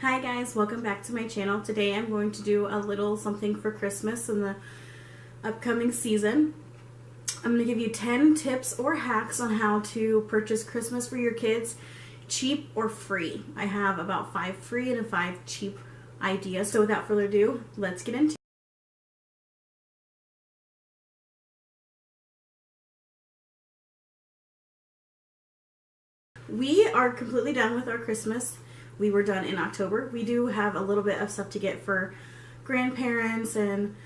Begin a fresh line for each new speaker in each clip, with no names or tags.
Hi guys, welcome back to my channel. Today I'm going to do a little something for Christmas in the upcoming season. I'm going to give you 10 tips or hacks on how to purchase Christmas for your kids, cheap or free. I have about 5 free and 5 cheap ideas. So without further ado, let's get into it. We are completely done with our Christmas. We were done in October. We do have a little bit of stuff to get for grandparents and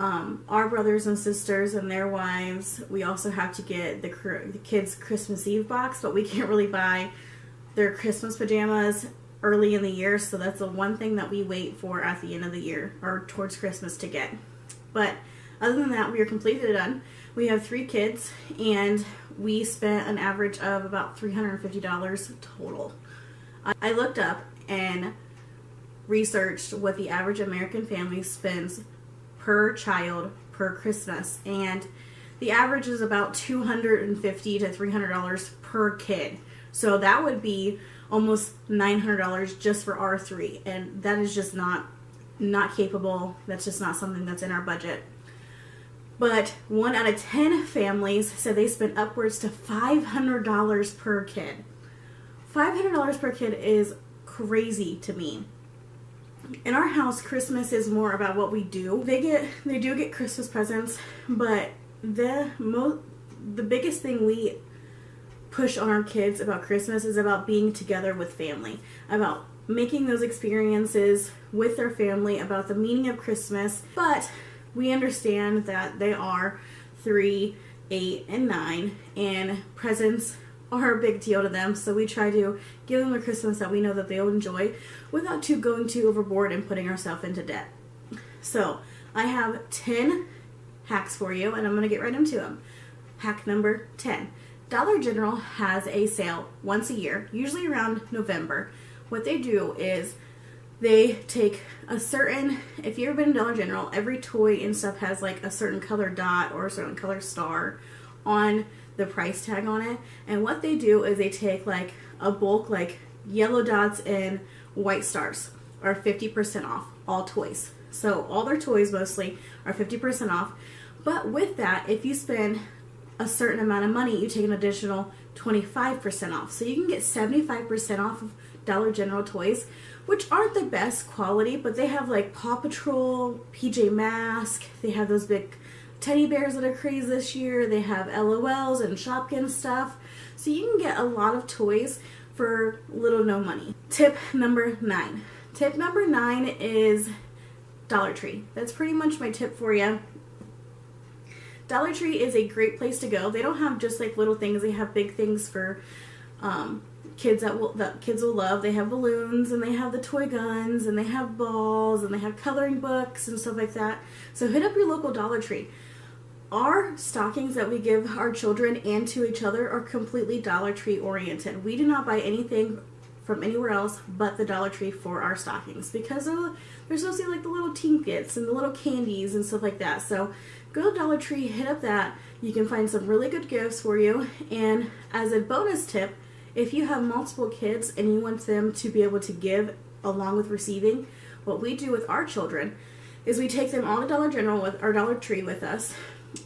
our brothers and sisters and their wives. We also have to get the kids' Christmas Eve box, but we can't really buy their Christmas pajamas early in the year, so that's the one thing that we wait for at the end of the year or towards Christmas to get. But other than that, we are completely done. We have 3 kids, and we spent an average of about $350 total. I looked up and researched what the average American family spends per child per Christmas, and the average is about $250 to $300 per kid. So that would be almost $900 just for our 3, and that is just not capable. That's just not something that's in our budget. But 1 out of 10 families said they spent upwards to $500 per kid. $500 per kid is crazy to me. In our house, Christmas is more about what we do. They do get Christmas presents, but the biggest thing we push on our kids about Christmas is about being together with family, about making those experiences with their family, about the meaning of Christmas. But we understand that they are 3, 8, and 9, and presents are a big deal to them, so we try to give them a Christmas that we know that they'll enjoy without going too overboard and putting ourselves into debt. So I have 10 hacks for you, and I'm going to get right into them. Hack number 10. Dollar General has a sale once a year, usually around November. What they do is they take a certain, if you've ever been to Dollar General, every toy and stuff has like a certain color dot or a certain color star on the price tag on it. And what they do is they take like a bulk, like yellow dots and white stars are 50% off all toys. So all their toys mostly are 50% off. But with that, if you spend a certain amount of money, you take an additional 25% off. So you can get 75% off of Dollar General toys, which aren't the best quality, but they have like Paw Patrol, PJ Masks, they have those big teddy bears that are crazy this year, they have LOLs and Shopkins stuff. So you can get a lot of toys for little no money. Tip number 9. Tip number 9 is Dollar Tree. That's pretty much my tip for you. Dollar Tree is a great place to go. They don't have just like little things, they have big things for kids that kids will love. They have balloons, and they have the toy guns, and they have balls, and they have coloring books and stuff like that. So hit up your local Dollar Tree. Our stockings that we give our children and to each other are completely Dollar Tree oriented. We do not buy anything from anywhere else but the Dollar Tree for our stockings, because they're supposed to be like the little trinkets and the little candies and stuff like that. So go to Dollar Tree, hit up that. You can find some really good gifts for you. And as a bonus tip, if you have multiple kids and you want them to be able to give along with receiving, what we do with our children is we take them all to Dollar General with our Dollar Tree with us,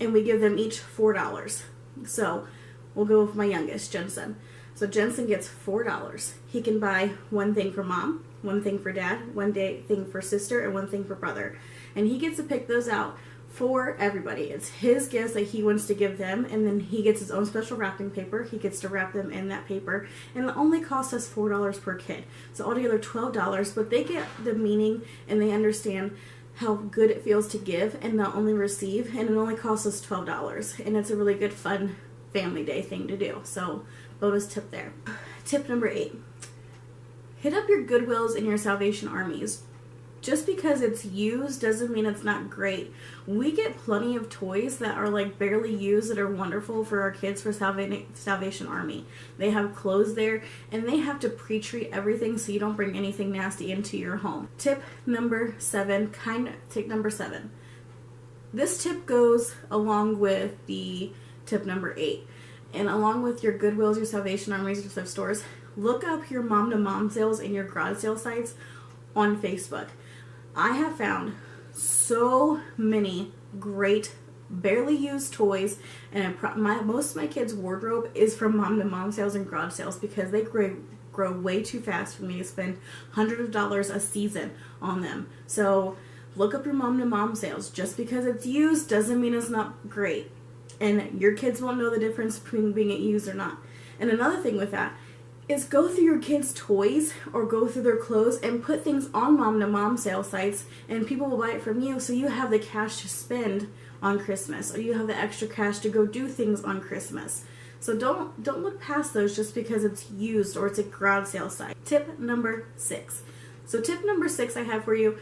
and we give them each $4. So we'll go with my youngest, Jensen. So Jensen gets $4. He can buy one thing for mom, one thing for dad, one thing for sister, and one thing for brother. And he gets to pick those out for everybody. It's his gifts that he wants to give them, and then he gets his own special wrapping paper. He gets to wrap them in that paper, and it only costs us $4 per kid. So altogether $12, but they get the meaning and they understand how good it feels to give and not only receive, and it only costs us $12, and it's a really good fun family day thing to do. So bonus tip there. Tip number 8. Hit up your Goodwills and your Salvation Armies. Just because it's used doesn't mean it's not great. We get plenty of toys that are like barely used that are wonderful for our kids for Salvation Army. They have clothes there, and they have to pre-treat everything so you don't bring anything nasty into your home. Tip number 7, tip number 7. This tip goes along with the tip number 8. And along with your Goodwills, your Salvation Armies, your thrift stores, look up your mom-to-mom sales and your garage sale sites on Facebook. I have found so many great barely used toys, and most of my kids' wardrobe is from mom to mom sales and garage sales because they grow way too fast for me to spend hundreds of dollars a season on them. So look up your mom to mom sales. Just because it's used doesn't mean it's not great, and your kids won't know the difference between being it used or not. And another thing with that is go through your kids' toys or go through their clothes and put things on mom to mom sale sites, and people will buy it from you, so you have the cash to spend on Christmas, or you have the extra cash to go do things on Christmas. So don't look past those just because it's used or it's a garage sale site. Tip number 6. So tip number 6 I have for you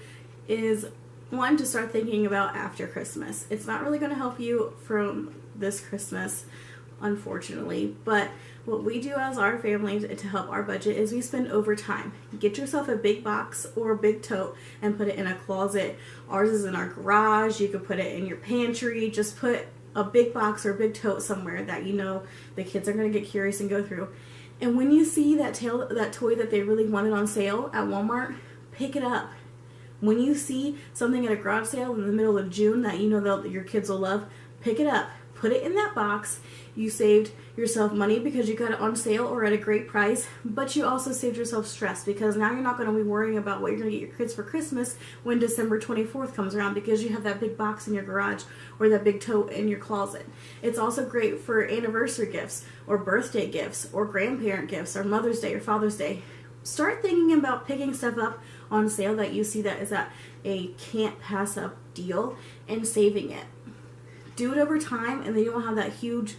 is one, to start thinking about after Christmas. It's not really going to help you from this Christmas, unfortunately, but what we do as our family to help our budget is we spend overtime. Get yourself a big box or a big tote and put it in a closet. Ours is in our garage. You could put it in your pantry. Just put a big box or a big tote somewhere that you know the kids are going to get curious and go through. And when you see that toy that they really wanted on sale at Walmart, pick it up. When you see something at a garage sale in the middle of June that you know that your kids will love, pick it up. Put it in that box. You saved yourself money because you got it on sale or at a great price, but you also saved yourself stress because now you're not going to be worrying about what you're going to get your kids for Christmas when December 24th comes around because you have that big box in your garage or that big tote in your closet. It's also great for anniversary gifts or birthday gifts or grandparent gifts or Mother's Day or Father's Day. Start thinking about picking stuff up on sale that you see that is at a can't pass up deal and saving it. Do it over time, and then you won't have that huge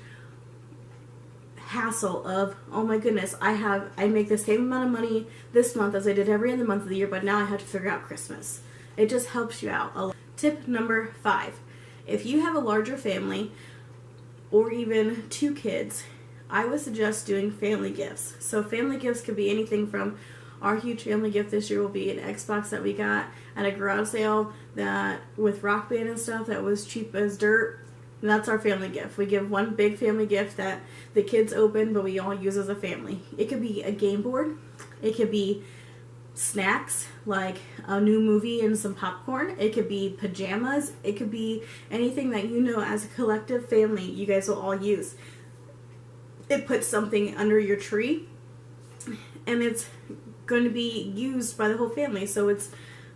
hassle of, oh my goodness, I make the same amount of money this month as I did every other month of the year, but now I have to figure out Christmas. It just helps you out a lot. Tip number 5. If you have a larger family or even 2 kids, I would suggest doing family gifts. So family gifts could be anything from, our huge family gift this year will be an Xbox that we got at a garage sale that with Rock Band and stuff that was cheap as dirt. And that's our family gift. We give one big family gift that the kids open, but we all use as a family. It could be a game board. It could be snacks, like a new movie and some popcorn. It could be pajamas. It could be anything that you know as a collective family you guys will all use. It puts something under your tree, and it's going to be used by the whole family, so it's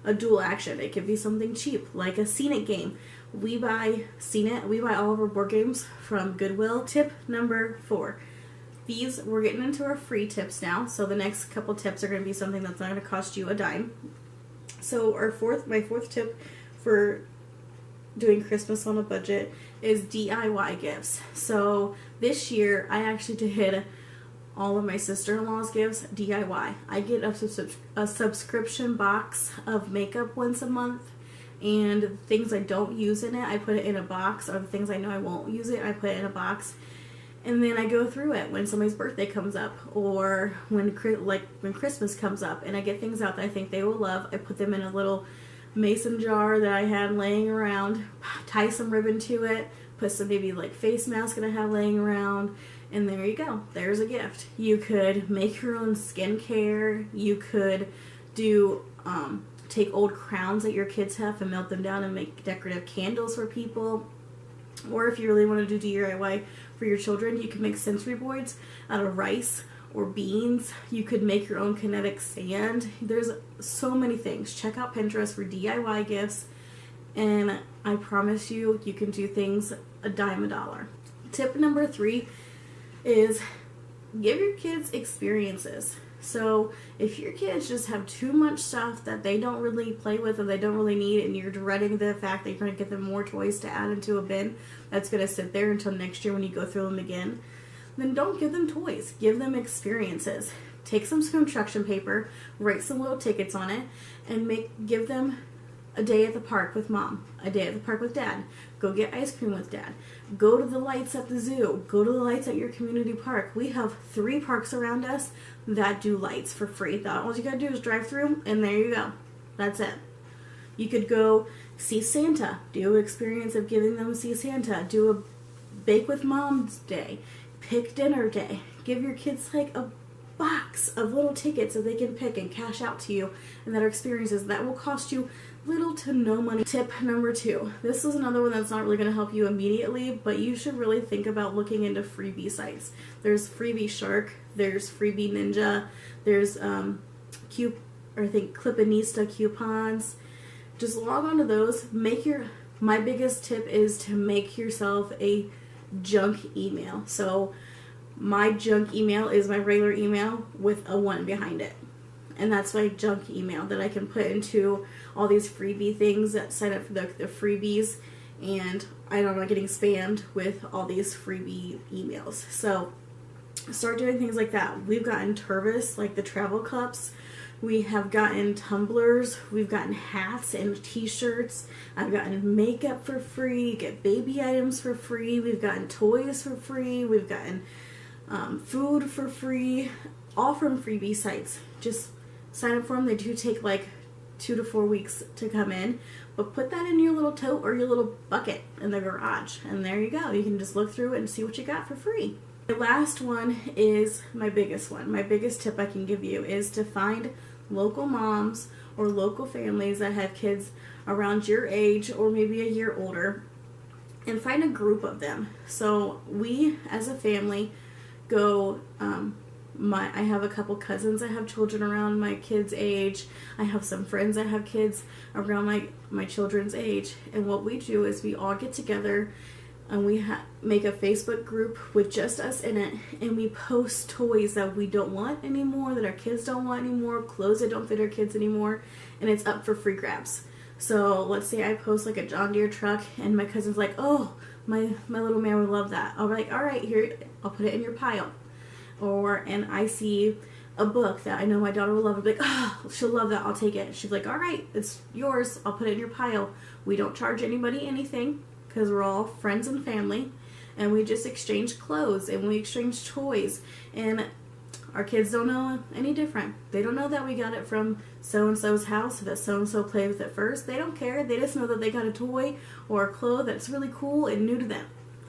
a dual action. It could be something cheap, like a Scene It game. We buy all of our board games from Goodwill. Tip number 4. We're getting into our free tips now, so the next couple tips are going to be something that's not going to cost you a dime. So my fourth tip for doing Christmas on a budget is DIY gifts. So this year I actually did all of my sister-in-law's gifts DIY. I get a subscription box of makeup once a month, and things I don't use in it, I put it in a box, or the things I know I won't use it, I put it in a box, and then I go through it when somebody's birthday comes up, or when Christmas comes up, and I get things out that I think they will love. I put them in a little mason jar that I had laying around, tie some ribbon to it, put some maybe like face mask that I have laying around, and there you go. There's a gift. You could make your own skincare. You could do take old crowns that your kids have and melt them down and make decorative candles for people. Or if you really want to do DIY for your children, you can make sensory boards out of rice or beans. You could make your own kinetic sand. There's so many things. Check out Pinterest for DIY gifts, and I promise you, you can do things a dime a dollar. Tip number 3 is give your kids experiences. So if your kids just have too much stuff that they don't really play with or they don't really need, and you're dreading the fact that you're going to get them more toys to add into a bin that's going to sit there until next year when you go through them again, then don't give them toys. Give them experiences. Take some construction paper, write some little tickets on it, and give them a day at the park with mom, a day at the park with dad, go get ice cream with dad, go to the lights at the zoo, go to the lights at your community park. We have 3 parks around us that do lights for free. All you gotta do is drive through, and there you go. That's it. You could go see Santa, do an experience of giving them see Santa, do a bake with mom's day, pick dinner day. Give your kids like a box of little tickets that they can pick and cash out to you, and that are experiences that will cost you little to no money. Tip number 2. This is another one that's not really going to help you immediately, but you should really think about looking into freebie sites. There's Freebie Shark, there's Freebie Ninja, there's Clippanista coupons. Just log on to those. My biggest tip is to make yourself a junk email. So my junk email is my regular email with a 1 behind it. And that's my junk email that I can put into all these freebie things that sign up for the freebies, and I don't know, getting spammed with all these freebie emails. So start doing things like that. We've gotten Tervis, like the travel cups. We have gotten tumblers. We've gotten hats and t-shirts. I've gotten makeup for free. Get baby items for free. We've gotten toys for free. We've gotten food for free, all from freebie sites. Just sign up for them. They do take like 2 to 4 weeks to come in, but put that in your little tote or your little bucket in the garage, and there you go. You can just look through it and see what you got for free. The last one is my biggest one. My biggest tip I can give you is to find local moms or local families that have kids around your age or maybe a year older, and find a group of them. So we as a family go, I have a couple cousins that have children around my kids' age. I have some friends that have kids around my children's age. And what we do is we all get together and we make a Facebook group with just us in it, and we post toys that we don't want anymore, that our kids don't want anymore, clothes that don't fit our kids anymore, and it's up for free grabs. So let's say I post like a John Deere truck, and my cousin's like, oh, my little man would love that. I'll be like, all right, here, I'll put it in your pile. And I see a book that I know my daughter will love. I'll be like, oh, she'll love that, I'll take it. She's like, all right, it's yours, I'll put it in your pile. We don't charge anybody anything, because we're all friends and family, and we just exchange clothes and we exchange toys, and our kids don't know any different. They don't know that we got it from so-and-so's house, that so-and-so played with it first. They don't care. They just know that they got a toy or a clothes that's really cool and new to them.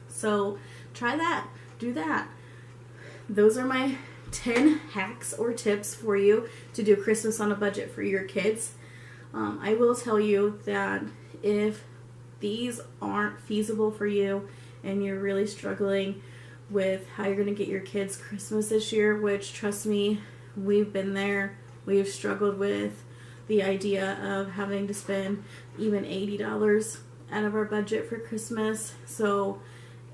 So try that. Do that. Those are my 10 hacks or tips for you to do Christmas on a budget for your kids. I will tell you that if these aren't feasible for you and you're really struggling with how you're going to get your kids Christmas this year, which, trust me, we've been there. We've struggled with the idea of having to spend even $80 out of our budget for Christmas. So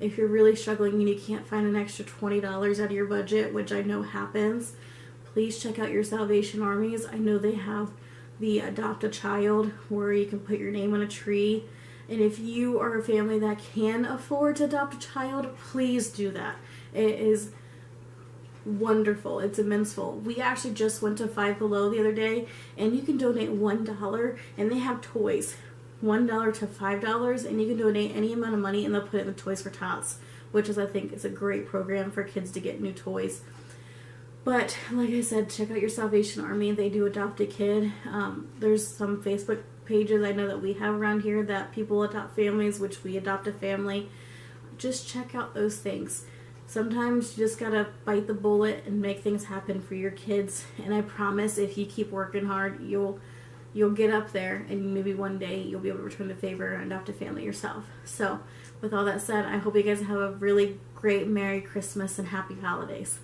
if you're really struggling and you can't find an extra $20 out of your budget, which I know happens, please check out your Salvation Armies. I know they have the Adopt a Child where you can put your name on a tree. And if you are a family that can afford to adopt a child, please do that. It is wonderful. It's immenseful. We actually just went to Five Below the other day, and you can donate $1, and they have toys. $1 to $5, and you can donate any amount of money, and they'll put it in the Toys for Tots, which is, I think, is a great program for kids to get new toys. But like I said, check out your Salvation Army. They do adopt a kid. There's some Facebook pages I know that we have around here that people adopt families, which we adopt a family. Just check out those things. Sometimes you just gotta bite the bullet and make things happen for your kids, and I promise if you keep working hard, you'll get up there, and maybe one day you'll be able to return the favor and adopt a family yourself. So with all that said, I hope you guys have a really great Merry Christmas and Happy Holidays.